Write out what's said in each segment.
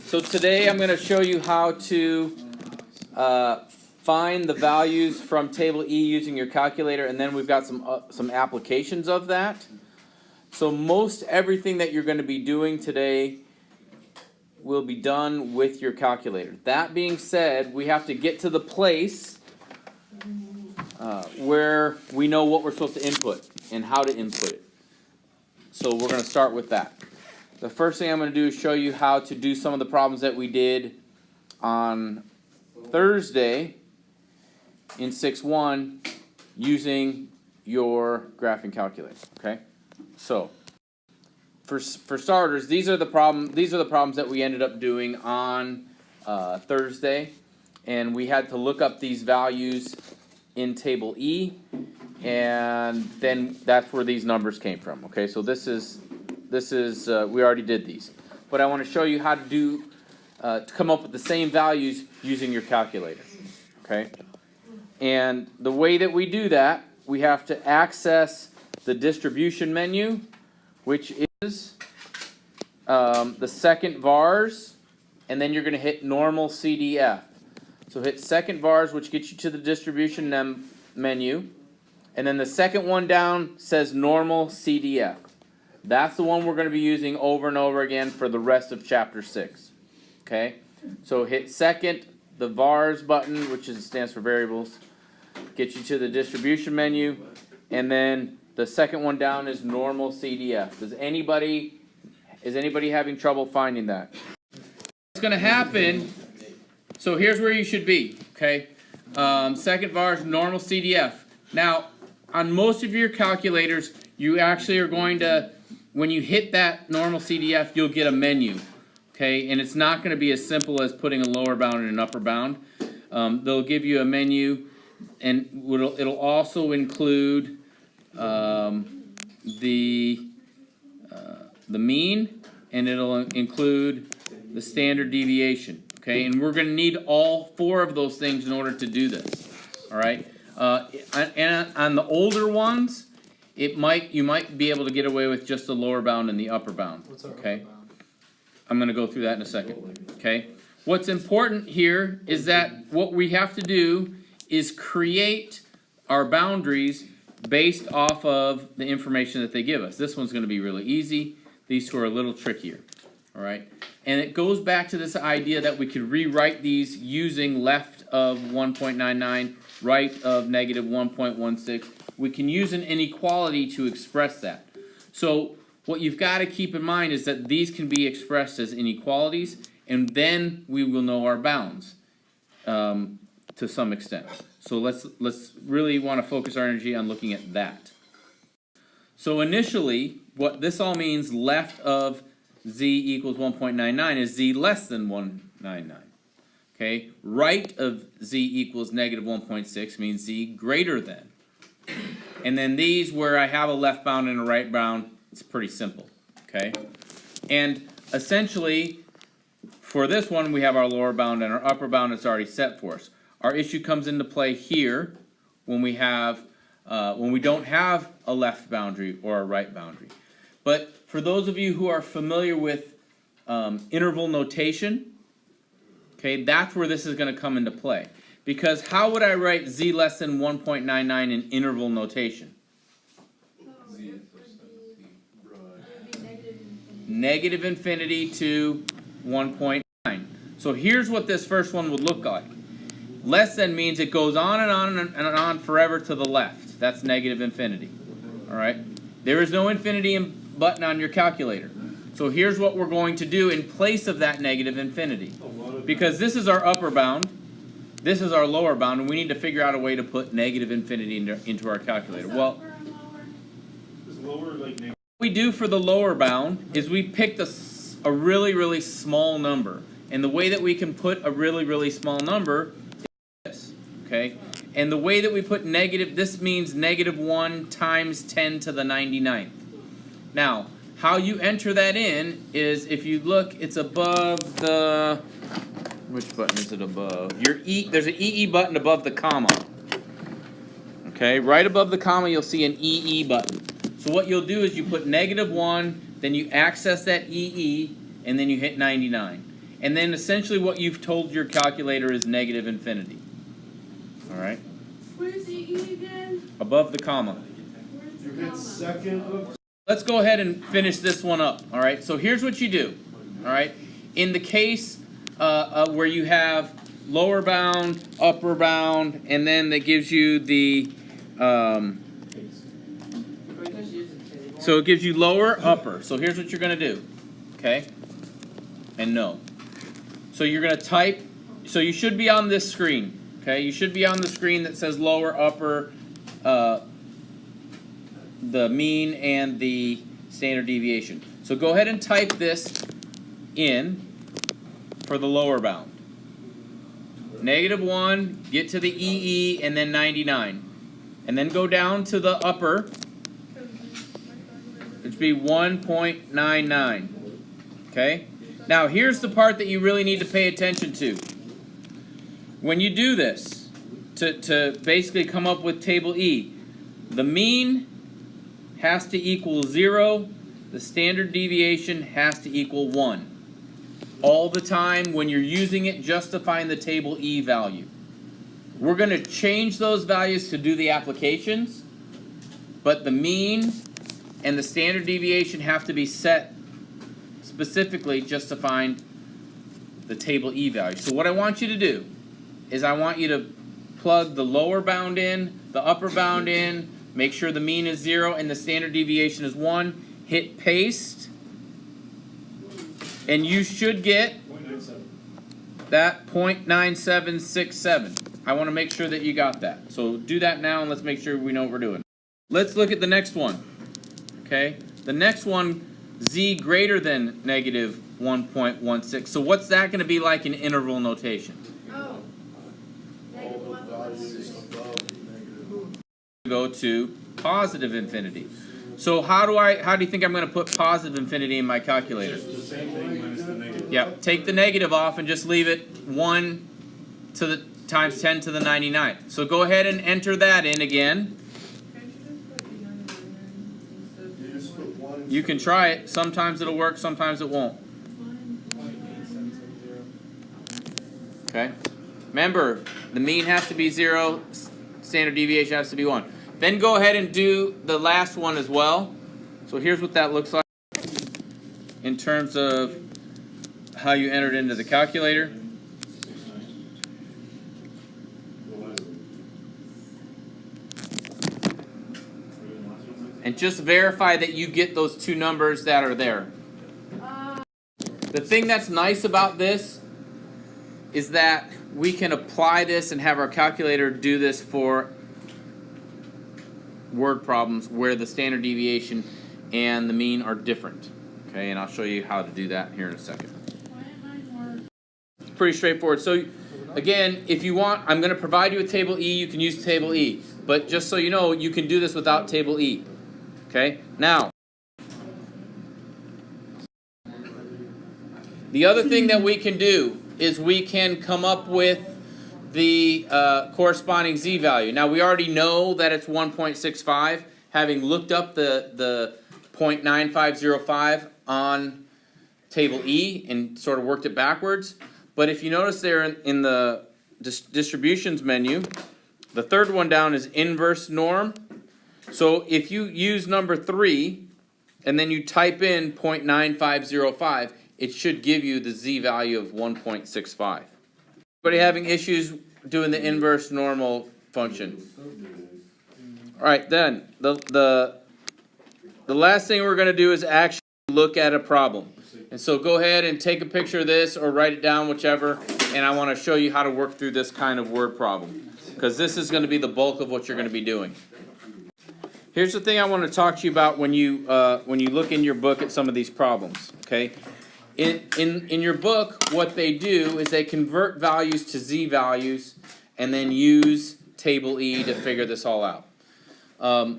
So today I'm going to show you how to find the values from table E using your calculator, and then we've got some applications of that. So most everything that you're going to be doing today will be done with your calculator. That being said, we have to get to the place where we know what we're supposed to input and how to input it. So we're going to start with that. The first thing I'm going to do is show you how to do some of the problems that we did on Thursday in 6-1 using your graphing calculator. Okay, so for starters, these are the problems that we ended up doing on Thursday, and we had to look up these values in table E, and then that's where these numbers came from. Okay, so this is we already did these, but I want to show you how to do to come up with the same values using your calculator. Okay, and the way that we do that, we have to access the distribution menu, which is the second vars, and then you're going to hit normal CDF. So hit second vars, which gets you to the distribution menu, and then the second one down says normal CDF. That's the one we're going to be using over and over again for the rest of chapter 6. Okay, so hit second, the vars button, which stands for variables, gets you to the distribution menu, and then the second one down is normal CDF. Is anybody having trouble finding that? What's going to happen? So here's where you should be. Okay, second vars, normal CDF. Now, on most of your calculators, you actually are going to, when you hit that normal CDF, you'll get a menu. Okay, and it's not going to be as simple as putting a lower bound and an upper bound. They'll give you a menu, and it'll also include the mean, and it'll include the standard deviation. Okay, and we're going to need all 4 of those things in order to do this. All right, and on the older ones, you might be able to get away with just the lower bound and the upper bound. What's our okay? upper bound? I'm going to go through that in a second. Okay. What's important here is that what we have to do is create our boundaries based off of the information that they give us. This one's going to be really easy. These 2 are a little trickier. All right. And it goes back to this idea that we could rewrite these using left of 1.99, right of negative 1.16. We can use an inequality to express that. So what you've got to keep in mind is that these can be expressed as inequalities, and then we will know our bounds to some extent. So let's really want to focus our energy on looking at that. So initially, what this all means, left of z equals 1.99 is z less than 199. Okay, right of z equals negative 1.6 means z greater than. And then these, where I have a left bound and a right bound, it's pretty simple. Okay, and essentially for this one we have our lower bound and our upper bound. It's already set for us. Our issue comes into play here when we don't have a left boundary or a right boundary. But for those of you who are familiar with interval notation, okay, that's where this is going to come into play. Because how would I write z less than 1.99 in interval notation? Negative infinity to 1.9. So here's what this first one would look like. Less than means it goes on and on and on forever to the left. That's negative infinity. All right. There is no infinity button on your calculator. So here's what we're going to do in place of that negative infinity. Because this is our upper bound, this is our lower bound, and we need to figure out a way to put negative infinity into our calculator. Well, what we do for the lower bound is we pick a really, really small number. And the way that we can put a really, really small number is this. Okay? And the way that we put negative, this means negative 1 times 10 to the 99th. Now, how you enter that in is, if you look, it's above the, which button is it above? There's an EE button above the comma. Okay, right above the comma you'll see an EE button. So what you'll do is you put negative 1, then you access that EE, and then you hit 99. And then essentially what you've told your calculator is negative infinity. Alright? Where's the E again? Above the comma. Where's You the hit comma? second of. Let's go ahead and finish this one up. Alright? So here's what you do. Alright? In the case where you have lower bound, upper bound, and then that gives you the so it gives you lower, upper. So here's what you're going to do. Okay? And no. So you're going to type, so you should be on this screen. Okay? You should be on the screen that says lower, upper, the mean, and the standard deviation. So go ahead and type this in for the lower bound. -1, get to the EE, and then 99. And then go down to the upper, which would be 1.99. Okay? Now here's the part that you really need to pay attention to. When you do this, to basically come up with table E, the mean has to equal 0, the standard deviation has to equal 1. All the time when you're using it, just to find the table E value. We're going to change those values to do the applications, but the mean and the standard deviation have to be set specifically just to find the table E value. So what I want you to do is I want you to plug the lower bound in, the upper bound in, make sure the mean is 0 and the standard deviation is 1, hit paste, and you should get that 0.9767. I want to make sure that you got that. So do that now and let's make sure we know what we're doing. Let's look at the next one. Okay? The next one, z greater than negative 1.16. So what's that going to be like in interval notation? Oh. Negative All the values above negative. Go to positive infinity. So how do you think I'm going to put positive infinity in my calculator? Just the same thing minus the negative. Yep, take the negative off and just leave it 1 to the times 10 to the 99. So go ahead and enter that in again. You just put one. You can try it. Sometimes it'll work, sometimes it won't. Okay? Remember, the mean has to be 0, standard deviation has to be 1. Then go ahead and do the last one as well. So here's what that looks like in terms of how you entered into the calculator. And just verify that you get those two numbers that are there. The thing that's nice about this is that we can apply this and have our calculator do this for word problems where the standard deviation and the mean are different. Okay, and I'll show you how to do that here in a second. Pretty straightforward. So again, if you want, I'm going to provide you with table E. You can use table E. But just so you know, you can do this without table E. Okay, now the other thing that we can do is we can come up with the corresponding z value. Now we already know that it's 1.65, having looked up the 0.9505 on table E and sort of worked it backwards. But if you notice there in the distributions menu, the third one down is inverse norm. So if you use number 3 and then you type in 0.9505, it should give you the z value of 1.65. Anybody having issues doing the inverse normal function? All right, then the last thing we're going to do is actually look at a problem. And so go ahead and take a picture of this or write it down, whichever, and I want to show you how to work through this kind of word problem, because this is going to be the bulk of what you're going to be doing. Here's the thing I want to talk to you about when you look in your book at some of these problems. Okay, in your book, what they do is they convert values to z values and then use table E to figure this all out.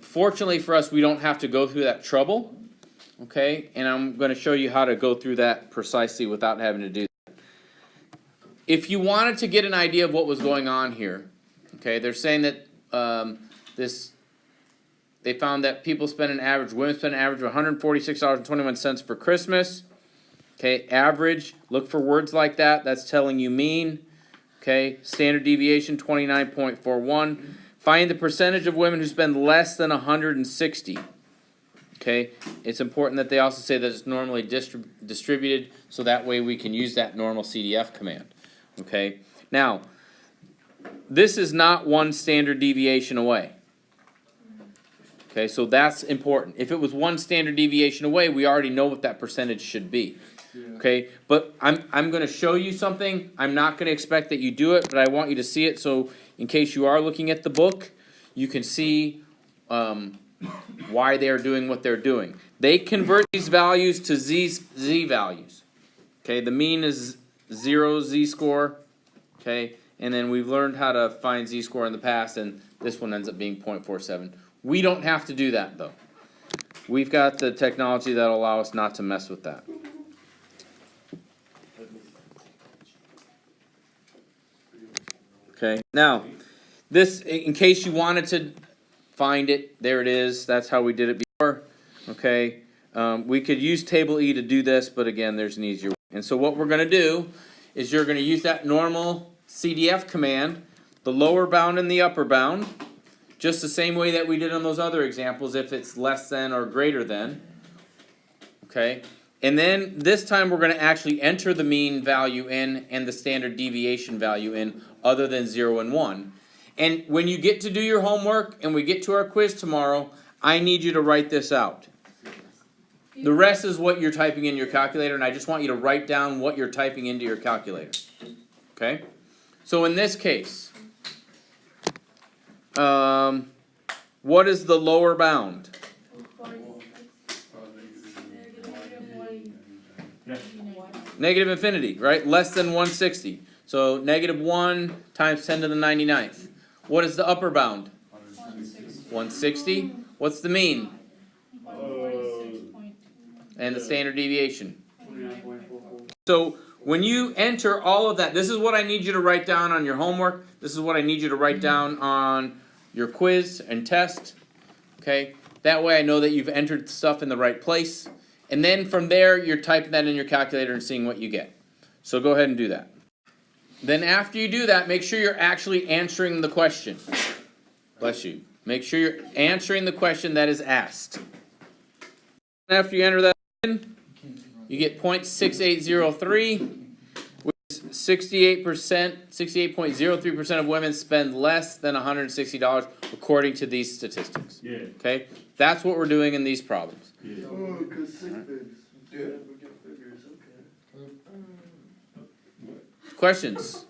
Fortunately for us, we don't have to go through that trouble. Okay, and I'm going to show you how to go through that precisely without having to do that. If you wanted to get an idea of what was going on here, okay, they're saying that they found that people spend an average, women spend an average of $146.21 for Christmas. Okay, average, look for words like that, that's telling you mean. Okay, standard deviation 29.41. Find the percentage of women who spend less than 160. Okay, it's important that they also say that it's normally distributed, so that way we can use that normal CDF command. Okay, now, this is not one standard deviation away. Okay, so that's important. If it was one standard deviation away, we already know what that percentage should be. Okay, but I'm going to show you something. I'm not going to expect that you do it, but I want you to see it, so in case you are looking at the book, you can see why they are doing what they're doing. They convert these values to z values. Okay, the mean is 0 z-score. Okay, and then we've learned how to find z-score in the past, and this one ends up being 0.47. We don't have to do that, though. We've got the technology that'll allow us not to mess with that. Okay, now, this, in case you wanted to find it, there it is. That's how we did it before. Okay, we could use table E to do this, but again, there's an easier way. And so what we're going to do is you're going to use that normal CDF command, the lower bound and the upper bound, just the same way that we did on those other examples if it's less than or greater than. Okay, and then this time we're going to actually enter the mean value in and the standard deviation value in other than 0 and 1. And when you get to do your homework and we get to our quiz tomorrow, I need you to write this out. The rest is what you're typing in your calculator, and I just want you to write down what you're typing into your calculator. Okay? So in this case, what is the lower bound? Negative infinity, right? Less than 160. So negative 1 times 10 to the 99th. What is the upper bound? 160. What's the mean? And the standard deviation. So when you enter all of that, this is what I need you to write down on your homework. This is what I need you to write down on your quiz and test. Okay? That way I know that you've entered stuff in the right place. And then from there, you're typing that in your calculator and seeing what you get. So go ahead and do that. Then after you do that, make sure you're actually answering the question. Bless you. Make sure you're answering the question that is asked. After you enter that in, you get 0.6803, which is 68%, 68.03% of women spend less than $160 according to these statistics. Yeah. Okay? That's what we're doing in these problems. Yeah. Oh, because sick figures. Yeah, we get figures, okay. Questions?